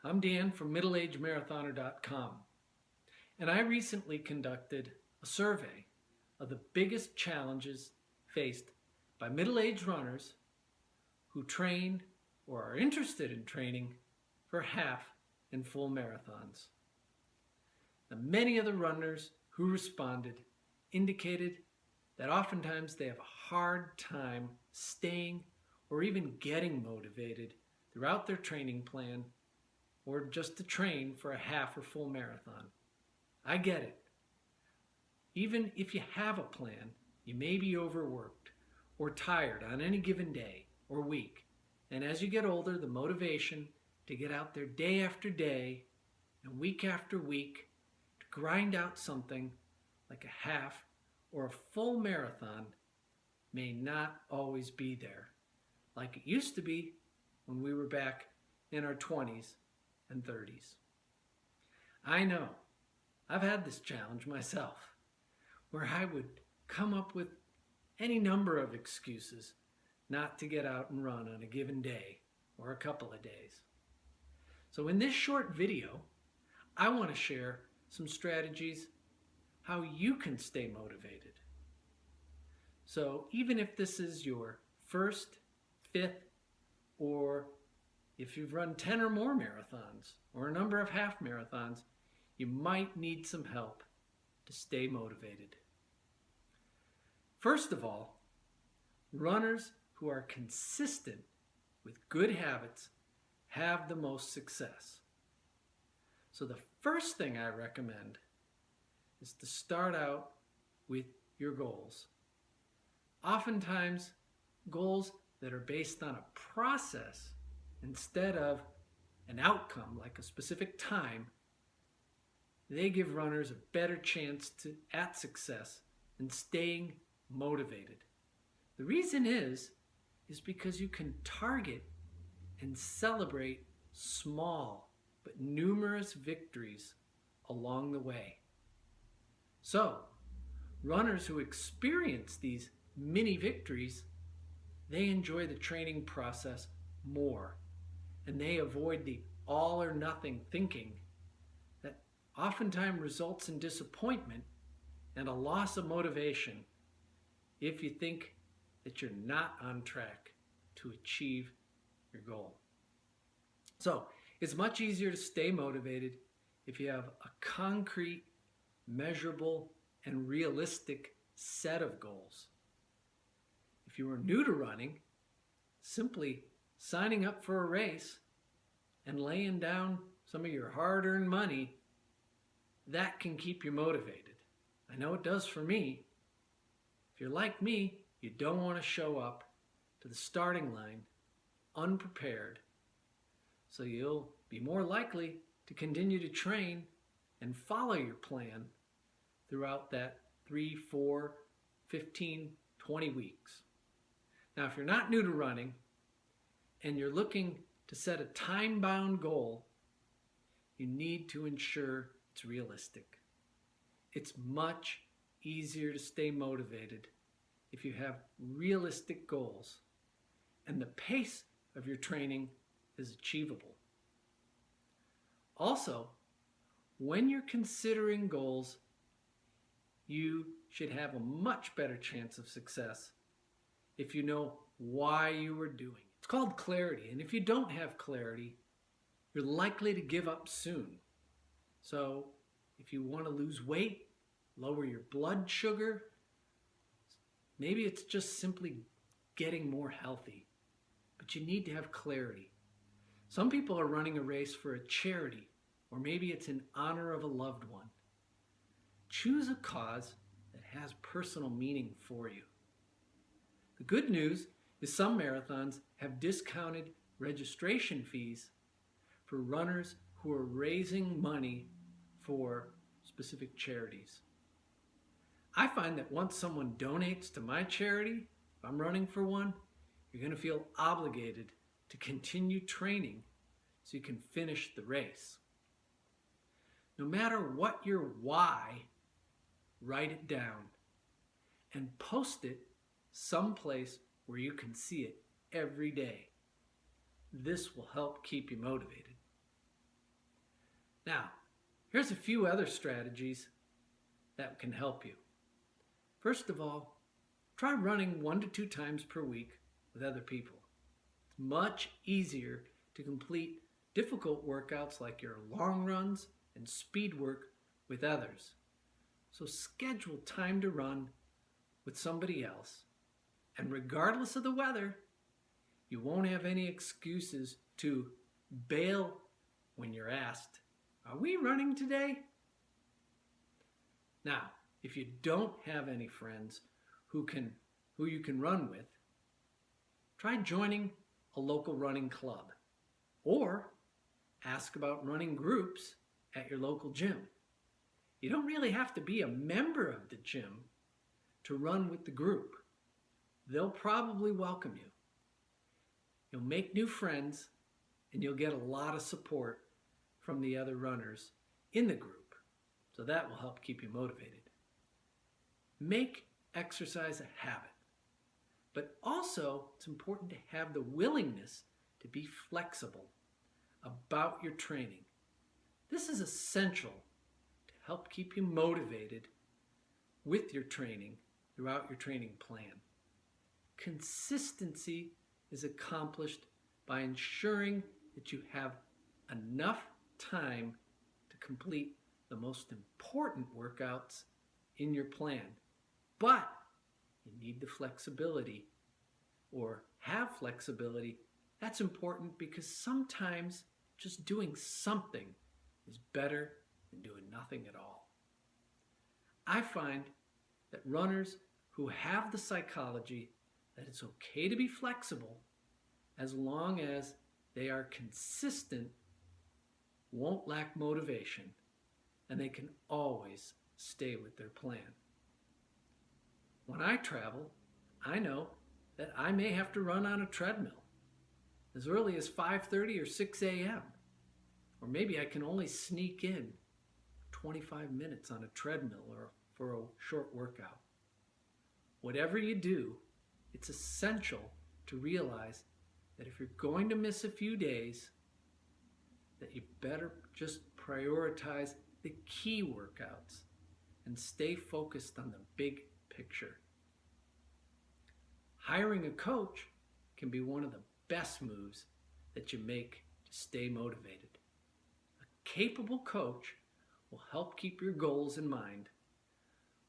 I'm Dan from Middleagemarathoner.com, and I recently conducted a survey of the biggest challenges faced by middle-aged runners who train or are interested in training for half and full marathons. Now, many of the runners who responded indicated that oftentimes they have a hard time staying or even getting motivated throughout their training plan or just to train for a half or full marathon. I get it. Even if you have a plan, you may be overworked or tired on any given day or week. And as you get older, the motivation to get out there day after day and week after week to grind out something like a half or a full marathon may not always be there like it used to be when we were back in our 20s and 30s. I know, I've had this challenge myself, where I would come up with any number of excuses not to get out and run on a given day or a couple of days. So in this short video, I want to share some strategies how you can stay motivated. So even if this is your first, fifth, or if you've run 10 or more marathons or a number of half marathons, you might need some help to stay motivated. First of all, runners who are consistent with good habits have the most success. So the first thing I recommend is to start out with your goals. Oftentimes, goals that are based on a process instead of an outcome like a specific time, they give runners a better chance at success and staying motivated. The reason is because you can target and celebrate small but numerous victories along the way. So, runners who experience these mini victories, they enjoy the training process more, and they avoid the all or nothing thinking that oftentimes results in disappointment and a loss of motivation if you think that you're not on track to achieve your goal. So it's much easier to stay motivated if you have a concrete, measurable, and realistic set of goals. If you are new to running, simply signing up for a race and laying down some of your hard-earned money, that can keep you motivated. I know it does for me. If you're like me, you don't want to show up to the starting line unprepared, so you'll be more likely to continue to train and follow your plan throughout that 3, 4, 15, 20 weeks. Now, if you're not new to running and you're looking to set a time-bound goal, you need to ensure it's realistic. It's much easier to stay motivated if you have realistic goals and the pace of your training is achievable. Also, when you're considering goals, you should have a much better chance of success if you know why you are doing it. It's called clarity, and if you don't have clarity, you're likely to give up soon. So if you want to lose weight, lower your blood sugar, maybe it's just simply getting more healthy, but you need to have clarity. Some people are running a race for a charity, or maybe it's in honor of a loved one. Choose a cause that has personal meaning for you. The good news is some marathons have discounted registration fees for runners who are raising money for specific charities. I find that once someone donates to my charity, if I'm running for one, you're going to feel obligated to continue training so you can finish the race. No matter what your why, write it down and post it someplace where you can see it every day. This will help keep you motivated. Now, here's a few other strategies that can help you. First of all, try running 1 to 2 times per week with other people. It's much easier to complete difficult workouts like your long runs and speed work with others. So schedule time to run with somebody else. And regardless of the weather, you won't have any excuses to bail when you're asked, "Are we running today?" Now, if you don't have any friends who you can run with, try joining a local running club or ask about running groups at your local gym. You don't really have to be a member of the gym to run with the group. They'll probably welcome you. You'll make new friends and you'll get a lot of support from the other runners in the group. So that will help keep you motivated. Make exercise a habit. But also, it's important to have the willingness to be flexible about your training. This is essential to help keep you motivated with your training throughout your training plan. Consistency is accomplished by ensuring that you have enough time to complete the most important workouts in your plan. But you need the flexibility or have flexibility. That's important because sometimes just doing something is better than doing nothing at all. I find that runners who have the psychology that it's okay to be flexible as long as they are consistent won't lack motivation, and they can always stay with their plan. When I travel, I know that I may have to run on a treadmill as early as 5:30 or 6 a.m. Or maybe I can only sneak in 25 minutes on a treadmill or for a short workout. Whatever you do, it's essential to realize that if you're going to miss a few days, that you better just prioritize the key workouts and stay focused on the big picture. Hiring a coach can be one of the best moves that you make to stay motivated. A capable coach will help keep your goals in mind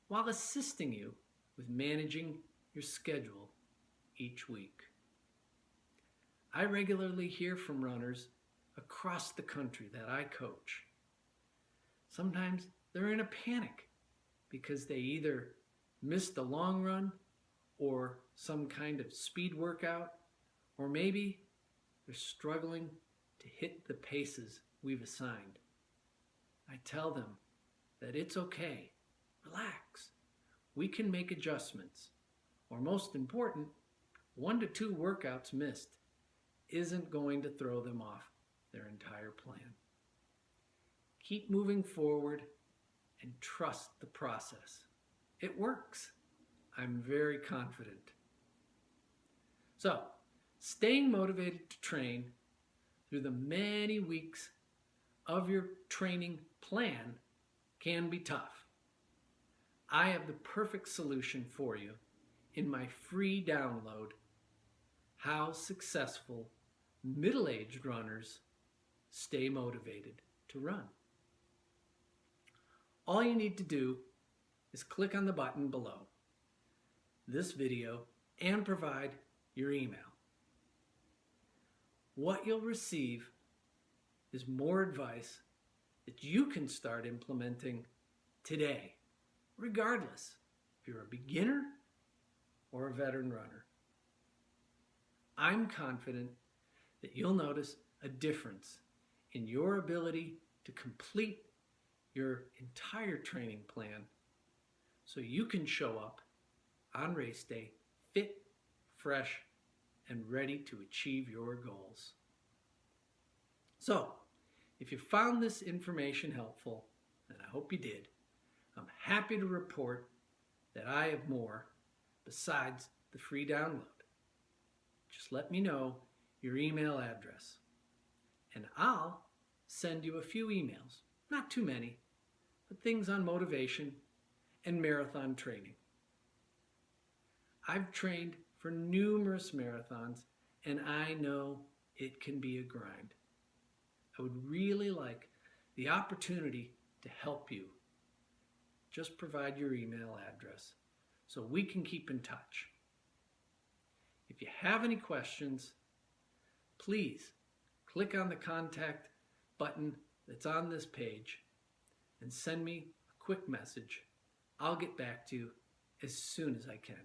while assisting you with managing your schedule each week. I regularly hear from runners across the country that I coach. Sometimes they're in a panic because they either missed a long run or some kind of speed workout, or maybe they're struggling to hit the paces we've assigned. I tell them that it's okay, relax. We can make adjustments, or most important, 1 to 2 workouts missed isn't going to throw them off their entire plan. Keep moving forward and trust the process. It works. I'm very confident. So, staying motivated to train through the many weeks of your training plan can be tough. I have the perfect solution for you in my free download, How Successful Middle-Aged Runners Stay Motivated to Run. All you need to do is click on the button below this video and provide your email. What you'll receive is more advice that you can start implementing today, regardless if you're a beginner or a veteran runner. I'm confident that you'll notice a difference in your ability to complete your entire training plan so you can show up on race day fit, fresh, and ready to achieve your goals. So, if you found this information helpful, and I hope you did, I'm happy to report that I have more besides the free download. Just let me know your email address, and I'll send you a few emails not too many, but things on motivation and marathon training. I've trained for numerous marathons, and I know it can be a grind. I would really like the opportunity to help you. Just provide your email address so we can keep in touch. If you have any questions, please click on the contact button that's on this page and send me a quick message. I'll get back to you as soon as I can.